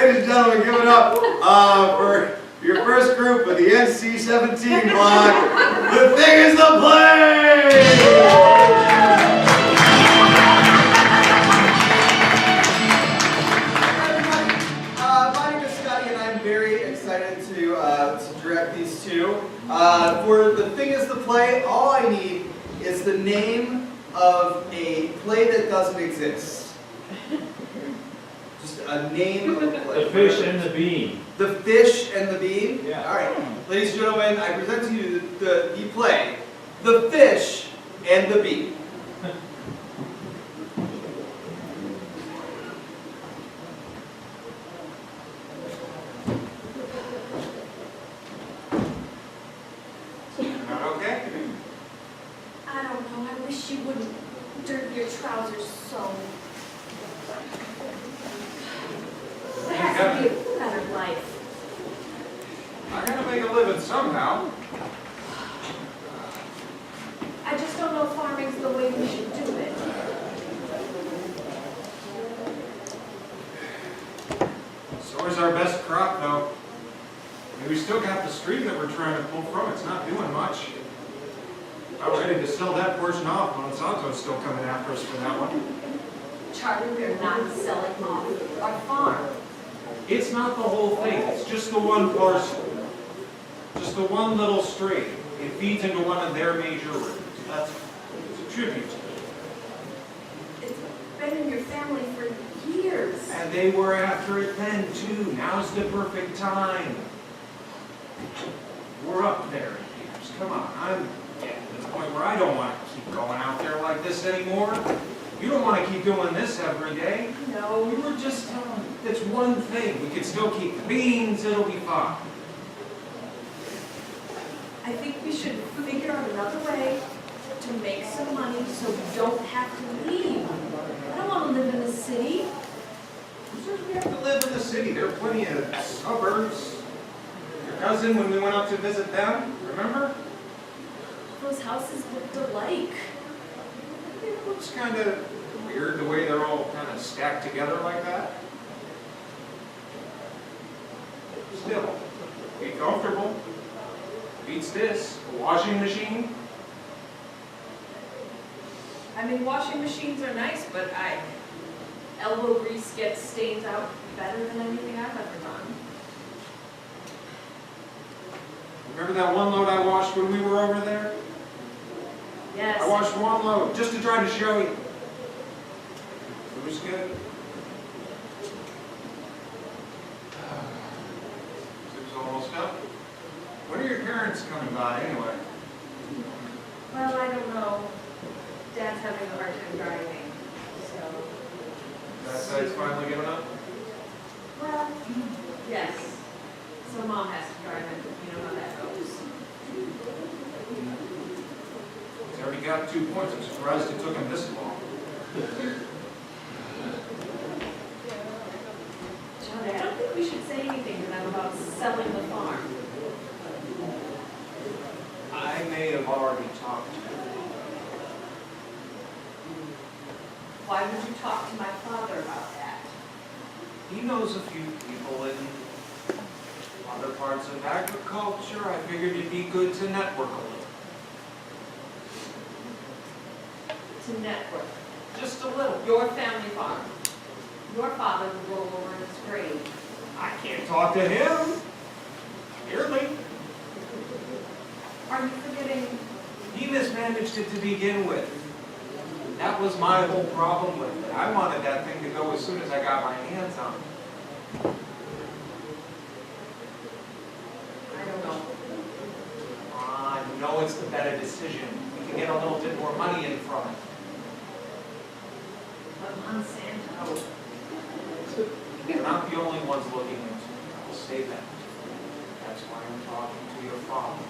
ladies and gentlemen, give it up for your first group of the NC-17 block. The Thing is the Play! My name is Scotty, and I'm very excited to direct these two. For The Thing is the Play, all I need is the name of a play that doesn't exist. Just a name of a play. The Fish and the Bean. The Fish and the Bean? Yeah. All right. Ladies and gentlemen, I present to you the play, The Fish and the Bean. Not okay? I don't know. I wish you wouldn't dirt your trousers so. There has to be a better life. I gotta make a living somehow. I just don't know if farming's the way we should do it. So is our best crop, though. I mean, we still got the stream that we're trying to pull from. It's not doing much. About ready to sell that portion off. Monsanto's still coming after us for that one. Charlie, we're not selling off our farm. It's not the whole thing. It's just the one parcel. Just the one little stream. It feeds into one of their major rivers. That's it's a tribute to them. It's been in your family for years. And they were after it then, too. Now's the perfect time. We're up there in years. Come on, I'm getting to the point where I don't want to keep going out there like this anymore. You don't want to keep doing this every day. No. We were just telling you, that's one thing. We could still keep the beans, it'll be fine. I think we should figure out another way to make some money so we don't have to leave. I don't want to live in the city. Who says we have to live in the city? There are plenty of suburbs. Your cousin, when we went up to visit them, remember? Those houses looked alike. It looks kind of weird the way they're all kind of stacked together like that. Still, be comfortable. Beats this. A washing machine. I mean, washing machines are nice, but elbow grease gets stains out better than anything I've ever done. Remember that one load I washed when we were over there? Yes. I washed one load just to try to show you. It was good. It was almost up. When are your parents coming by anyway? Well, I don't know. Dad's having a hard time driving, so. That's how he's finally given up? Well, yes. So Mom has to drive it. You know how that goes. He's already got 2 points. I'm surprised it took him this long. Johnny, I don't think we should say anything to them about selling the farm. I may have already talked to him. Why would you talk to my father about that? He knows a few people in other parts of agriculture. I figured it'd be good to network a little. To network. Just a little. Your family farm. Your father would roll over in his grave. I can't talk to him. Clearly. Are you forgetting? He mismanaged it to begin with. That was my whole problem with it. I wanted that thing to go as soon as I got my hands on it. I don't know. You know it's the better decision. We can get a little bit more money in from it. But Monsanto. We're not the only ones looking into it. I will say that. That's why I'm talking to your father.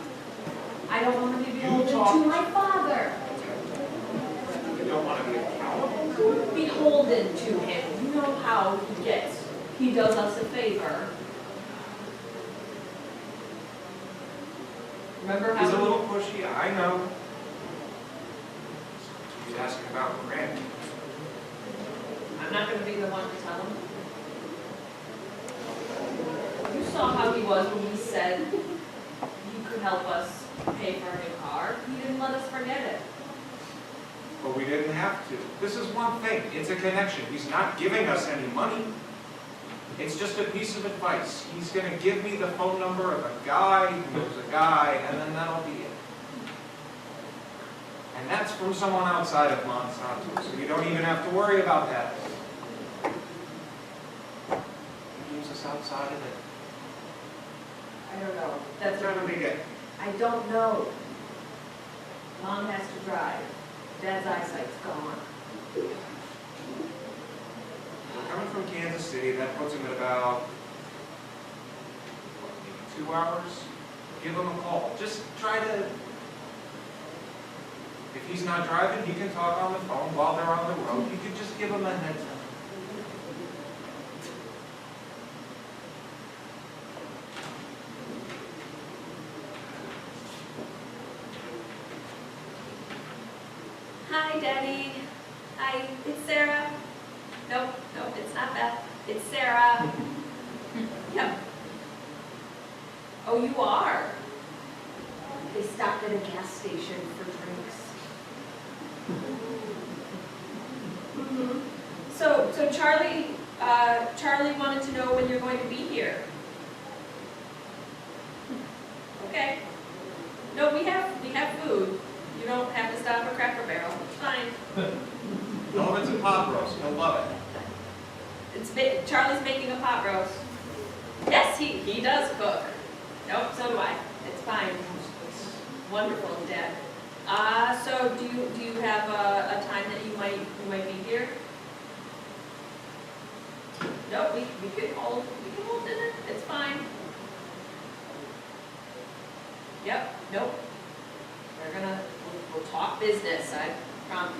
I don't want to be You beholden talk- to my father. You don't want to be accountable. Beholden to him. You know how he gets. He does us a favor. Remember how He's a little pushy, I know. He's asking about grandkids. I'm not going to be the one to tell him. was when we said he could help us pay for a new car. He didn't let us forget it. But we didn't have to. This is one thing, it's a connection. He's not giving us any money. It's just a piece of advice. He's gonna give me the phone number of a guy who knows a guy, and then that'll be it. And that's from someone outside of Monsanto, so you don't even have to worry about that. He keeps us outside of it. I don't know. That's not a big deal. I don't know. Mom has to drive. Dad's eyesight's gone. We're coming from Kansas City, that puts him at about, what, maybe 2 hours? Give him a call. Just try to, if he's not driving, he can talk on the phone while they're on the road. You could just give him a heads up. Hi, Daddy. Hi, it's Sarah. Nope, it's not Beth. It's Sarah. Yep. Oh, you are? They stopped at a gas station for drinks. Mhm. So Charlie wanted to know when you're going to be here. Okay. No, we have food. You don't have to stop at Cracker Barrel. It's fine. Tell him it's a pot roast. He'll love it. Charlie's making a pot roast. Yes, he does cook. Nope, so do I. It's fine. Wonderful, Dad. So do you have a time that you might be here? Nope, we can hold dinner. It's fine. Yep, nope. We'll talk business.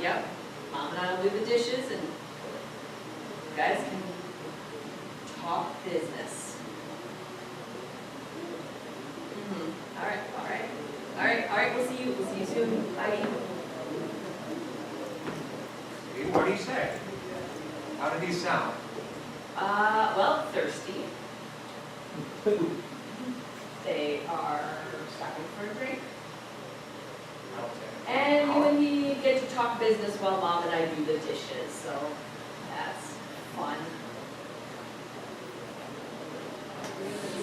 Yep. Mom and I will do the dishes and you guys can talk business. All right, we'll see you soon. Bye. Hey, what do you say? How did he sound? Well, thirsty. They are stopping for a drink. And you and he get to talk business while Mom and I do the dishes, so that's fun.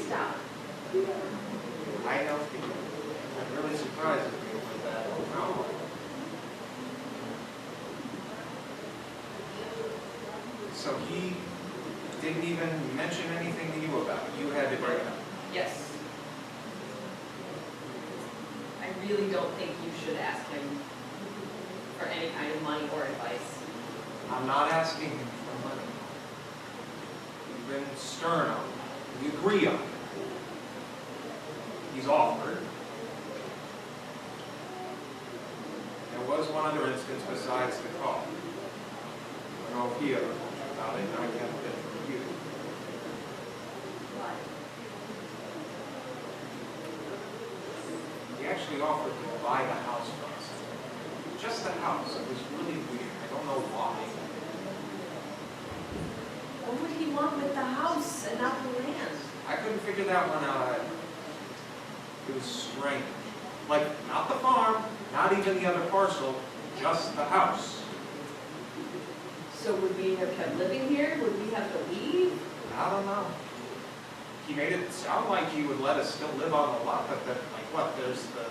Stop. I know people. I'm really surprised at people with that. No. So he didn't even mention anything to you about it. You had to bring it up. Yes. I really don't think you should ask him for any kind of money or advice. I'm not asking him for money. We've been stern on it. We agree on it. He's offered. There was one other instance besides the call. I don't know if he ever told you about it, and I kept it from you. What? He actually offered to buy the house from us. Just the house. It was really weird. I don't know why. What would he want with the house and not the land? I couldn't figure that one out either. It was strange. Like, not the farm, not even the other parcel, just the house. So would we have kept living here? Would we have to leave? I don't know. He made it sound like he would let us still live on the lot, but then, like, what, there's the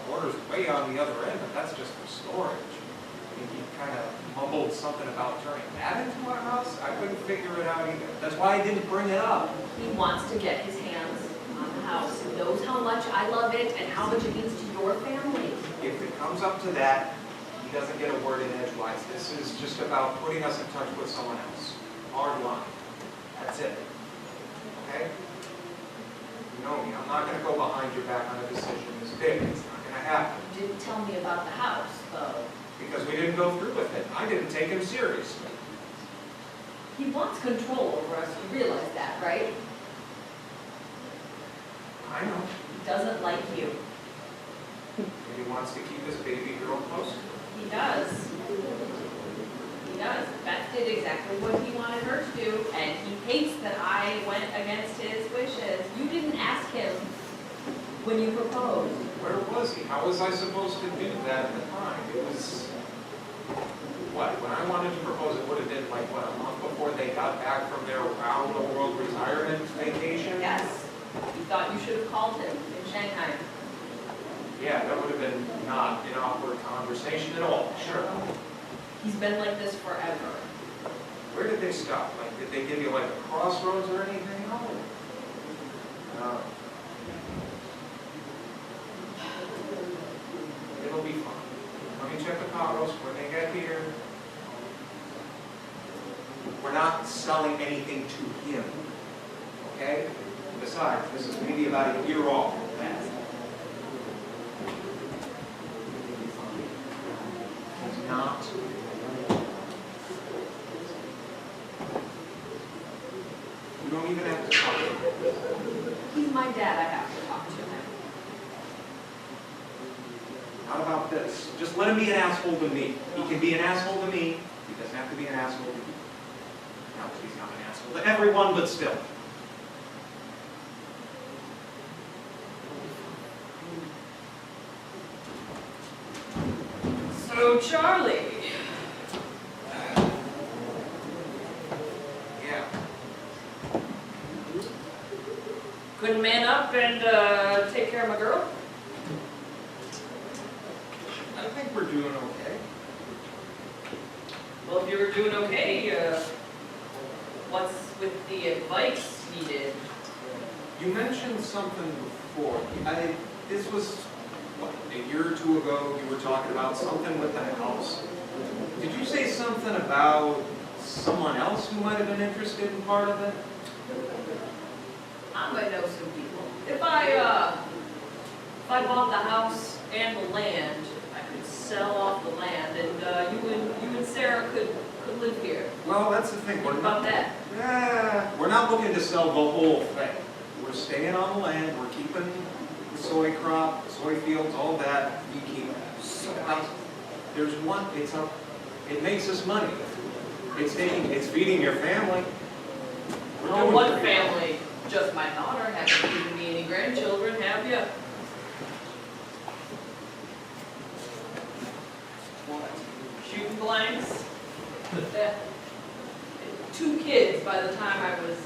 quarters way on the other end, but that's just for storage. I mean, he kind of mumbled something about turning that into our house. I couldn't figure it out either. That's why I didn't bring it up. He wants to get his hands on the house. He knows how much I love it and how much it means to your family. If it comes up to that, he doesn't get a word in edgewise. This is just about putting us in touch with someone else. Hard line. That's it. Okay? You know me. I'm not going to go behind your back on a decision this big. It's not going to happen. You didn't tell me about the house, though. Because we didn't go through with it. I didn't take him seriously. He wants control over us. You realize that, right? I know. He doesn't like you. And he wants to keep his baby girl close to him. He does. He does. Beth did exactly what he wanted her to do, and he hates that I went against his wishes. You didn't ask when you proposed. Where was he? How was I supposed to do that at the time? It was, what, when I wanted to propose, it would have been like, what, a month before they got back from their round-the-world retirement vacation? Yes. You thought you should have called him in Shanghai. Yeah, that would have been not an awkward conversation at all, sure. He's been like this forever. Where did they stop? Like, did they give you like a crossroads or anything? No. No. It'll be fine. Let me check the pot roast when they get here. We're not selling anything to him, okay? Besides, this is maybe about a year off at that. He's not. You don't even have to talk to him. He's my dad, I have to talk to him. How about this? Just let him be an asshole to me. He can be an asshole to me. He doesn't have to be an asshole to you. Not that he's not an asshole to everyone, but still. So, Charlie. Yeah. Couldn't man up and take care of my girl? I think we're doing okay. Well, if you were doing okay, what's with the advice needed? You mentioned something before. This was, what, a year or two ago, you were talking about something with the house. Did you say something about someone else who might have been interested in part of it? I might know some people. If I bought the house and the land, I could sell off the land, and you and Sarah could live here. Well, that's the thing. What about that? We're not looking to sell the whole thing. We're staying on the land. We're keeping the soy crop, soy fields, all that. You keep that. There's one. It makes us money. It's feeding your family. We're Oh, doing what pretty well. family? Just my daughter. Haven't given me any grandchildren, have you? What? Shooting blanks? 2 kids by the time I was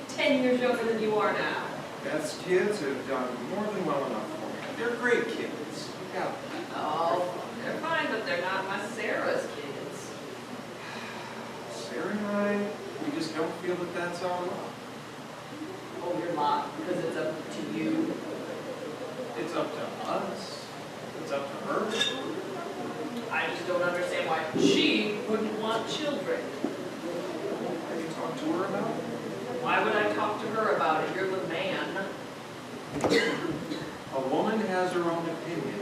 10 years younger than you are now. Beth's kids have done more than well enough for me. They're great kids. Yeah. Oh, they're fine, but they're not my Sarah's kids. Sarah and I, we just don't feel that that's our lot. Oh, you're not, because it's up to you. It's up to us. It's up to her. I just don't understand why she wouldn't want children. Have you talked to her about it? Why would I talk to her about it? You're the man. A woman has her own opinion.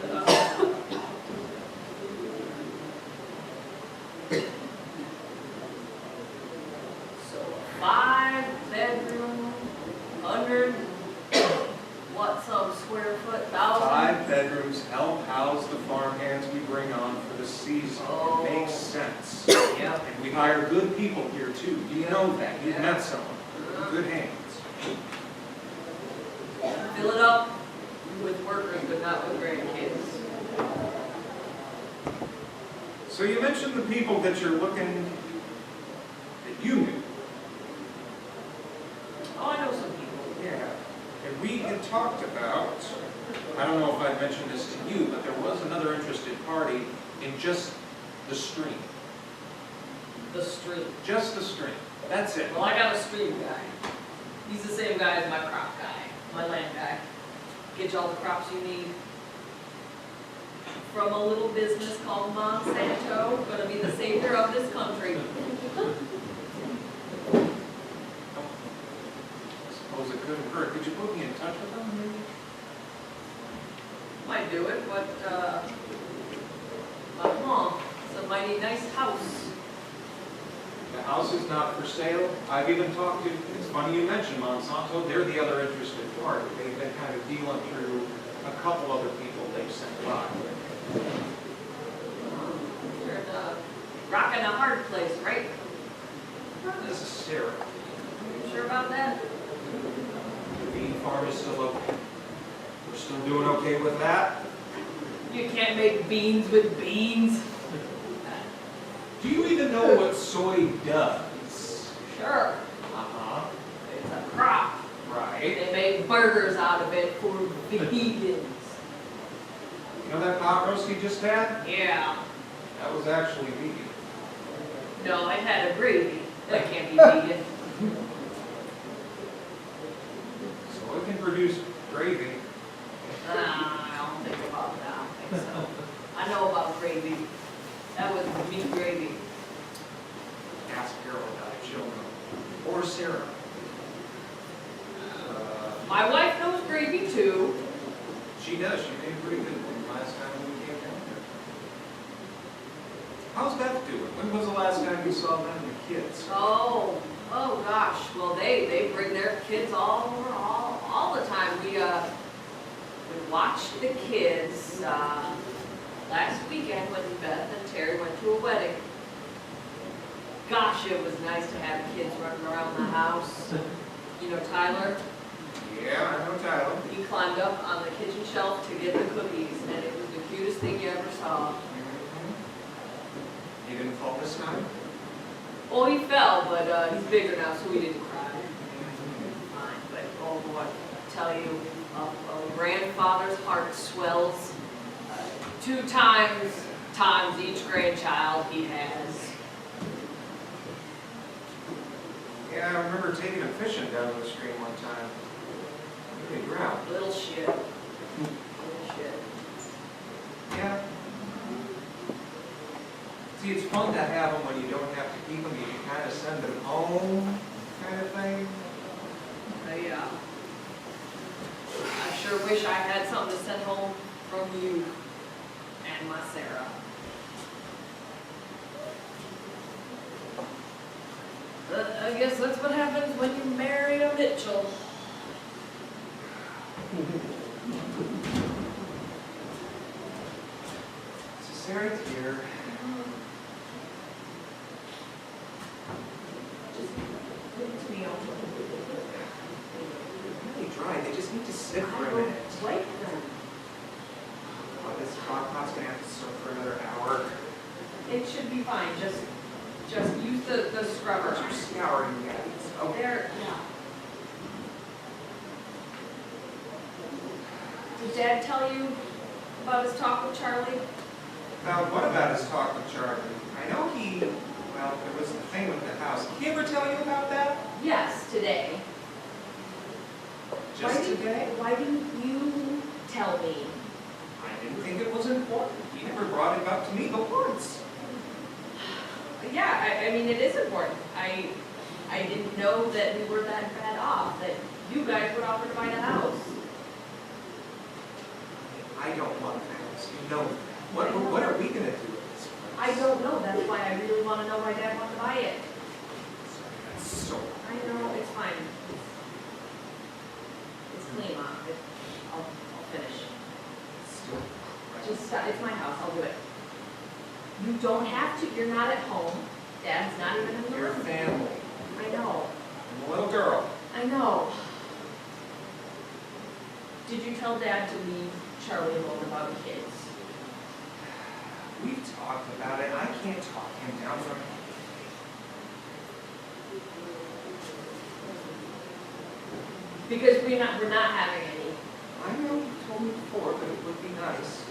So a 5-bedroom, 100, some square foot, 1,000? 5 bedrooms help house the farmhands we bring on for the season. Oh. It makes sense. Yep. And we hire good people here too. Do you know that? You've met someone. Good hands. Fill it up with workers, but not with grandkids. So you mentioned the people that you're looking, that you knew. Oh, I know some people. Yeah. And we had talked about, I don't know if I mentioned this to you, but there was another interested party in just the stream. The stream. Just the stream. That's it. Well, I got a stream guy. He's the same guy as my crop guy, my land guy. Get you all the crops you need. From a little business called Monsanto, gonna be the savior of this country. Suppose it couldn't hurt. Could you put me in touch with them, maybe? Might do it, but, it's a mighty nice house. The house is not for sale. I've even talked to, it's funny you mentioned Monsanto, they're the other interested party. They've been kind of dealing through a couple other people they've sent by. You're in a rock and a hard place, right? Not necessarily. You sure about that? The bean farm is still open. We're still Still doing okay with that? You can't make beans with beans. Do you even know what soy does? Sure, Uh-huh. it's a crop. Right. They make burgers out of it for vegans. You know that pot roast you just had? Yeah. That was actually vegan. No, I had a gravy. That can't be vegan. So it can produce gravy. I don't think about that. I don't think so. I know about gravy. That was meat gravy. Ask Carol about it, she'll know. Or Sarah. My wife knows gravy too. She does, she made a pretty good one last time we came down here. How's Beth doing? When was the last time you saw them and the kids? Oh gosh. Well, they bring their kids all over all the time. We watched the kids last weekend when Beth and Terry went to a wedding. Gosh, it was nice to have kids running around the house. You know Tyler? Yeah, I know Tyler. He climbed up on the kitchen shelf to get the cookies, and it was the cutest thing you ever saw. He didn't fall this time? Oh, he fell, but he's bigger now, so he didn't cry. Fine, but oh boy, I tell you, a grandfather's heart swells 2 times each grandchild he has. Yeah, I remember taking him fishing down the stream one time. He drowned. Little shit. Little shit. Yeah. See, it's fun to have them when you don't have to keep them. You can kind of send them home, kind of thing. Yeah. I sure wish I had something to send home from you and my Sarah. But I guess that's what happens when you marry a Mitchell. So Sarah's here. Just give it to me. Really dry. They just need to sit for a I will minute. wipe them. Oh, this crock pot's gonna have to soak for another hour. It should be fine. Just use the scrubber. You're scouring that. Oh, There, yeah. Did Dad tell you about his talk with Charlie? now what about his talk with Charlie? I know well, there was the thing with the house. Did he ever tell you about that? Yes, today. Just today? Why didn't you tell me? I didn't think it was important. He never brought it up to me but once. Yeah, I mean, it is important. I didn't know that we were that bad off, that you guys would offer to buy the house. I don't want the house. You know that. What are we gonna do with this place? I don't know. That's why I really want to know why Dad wanted to buy it. That's so. I know, it's fine. It's clean, Mom. I'll finish. Still. Just, it's my house, I'll do it. You don't have to, you're not at home. Dad's not even in the Your room. family. I know, I'm a little girl. I know. Did you tell Dad to leave Charlie alone about the kids? We've talked about it. I can't talk him down from it. Because we're not having any. I know you told me before, but it would be nice.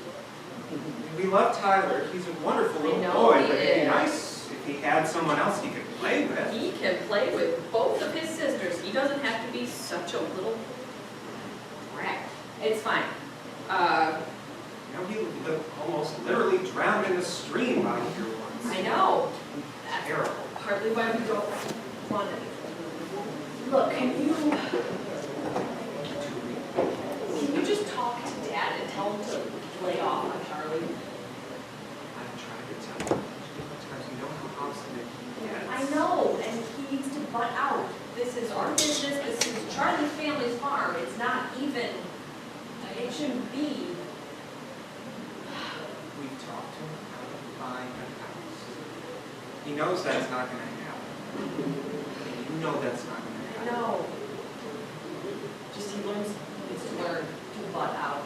We love Tyler. He's a wonderful I little know boy, he but it'd be is. nice if he had someone else he could play with. He can play with both of his sisters. He doesn't have to be such a little brat. It's fine. You know, he almost literally drowned in a stream out here once. I know. That's Terrible. partly why we don't want it. Look, can you just talk to Dad and tell him to lay off on Charlie? I've tried to tell him. Sometimes you know how obstinate he gets. I know, and he needs to butt out. This is our business, this is Charlie's family's farm. It's not even, it shouldn't be. We've talked to him about buying a house. He knows that's not going to happen. You know that's not going to happen. No. Just he needs to learn to butt out.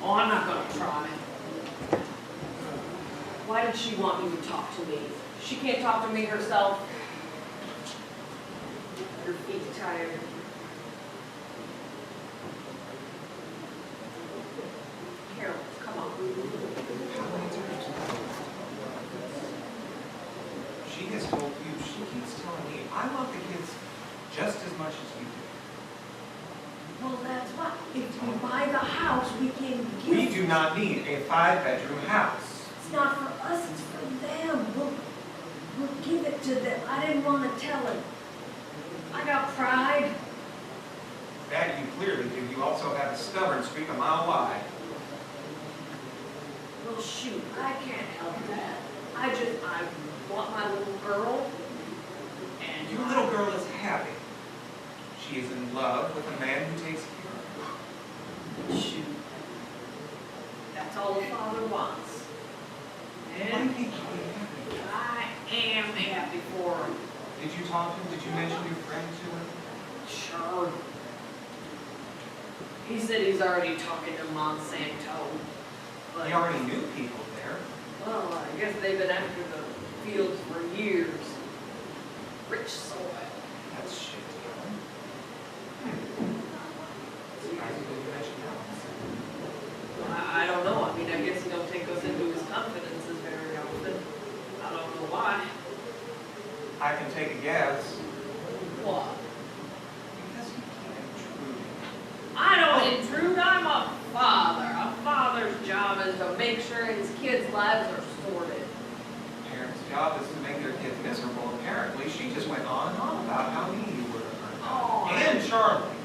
Oh, I'm not gonna try. Why did she want you to talk to me? She can't talk to me herself. Your feet tired. Carol, come on. She has told you, she keeps telling me, I love the kids just as much as you do. Well, that's why. If we buy the house, we can give. We do not need a 5-bedroom house. It's not for us, it's for them. We'll give it to them. I didn't want to tell him. I got pride. That you clearly do. You also have a stubborn streak a mile wide. Well, shoot, I can't help that. I want my little girl. And Your little girl is happy. She is in love with a man who takes care of her. Shoot. That's all a father wants. Why And can't you be happy? I am happy for him. Did you talk to him? Did you mention your friend to him? Sure. He said he's already talking to Monsanto. But, He already knew people there. well, I guess they've been after the fields for years. Rich soil. That's shit together. Surprised you didn't mention that. I don't know. I mean, I guess he don't take us into his confidences very often. I don't know why. I can take a guess. What? Because you keep intruding. I don't intrude. I'm a father. A father's job is to make sure his kids' lives are sorted. Parents' job is to make their kids miserable. Apparently, she just went on and on about how mean you were to her. Oh, And Charlie.